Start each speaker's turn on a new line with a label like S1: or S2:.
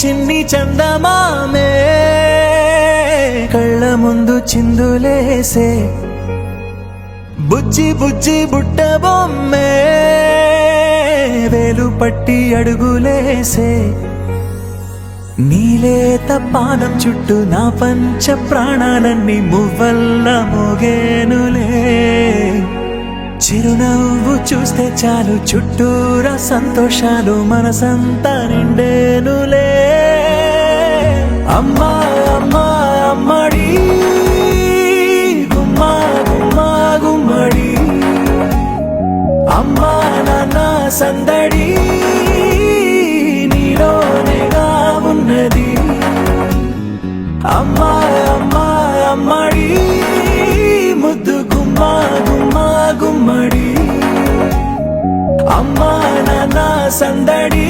S1: చిన్ని చందమామే కళ్ళ ముందు చిందులేసే బుజ్జి బుజ్జి బుట్ట బొమ్మే వేలు పట్టి అడుగులేసే నీలేత పానం చుట్టూ నా పంచ ప్రాణాలన్నీ మువ్వల్ల మోగేనులే చిరునవ్వు చూస్తే చాలు చుట్టూరా సంతోషాలు మనసంతా నిండేనులే అమ్మా అమ్మా అమ్మడి గుమ్మా గుమ్మా గుమ్మడి అమ్మా నాన్న సందడి నీలోనేగా ఉన్నది అమ్మా అమ్మా అమ్మడి ముద్దు గుమ్మా గుమ్మా గుమ్మడి అమ్మా నాన్న సందడి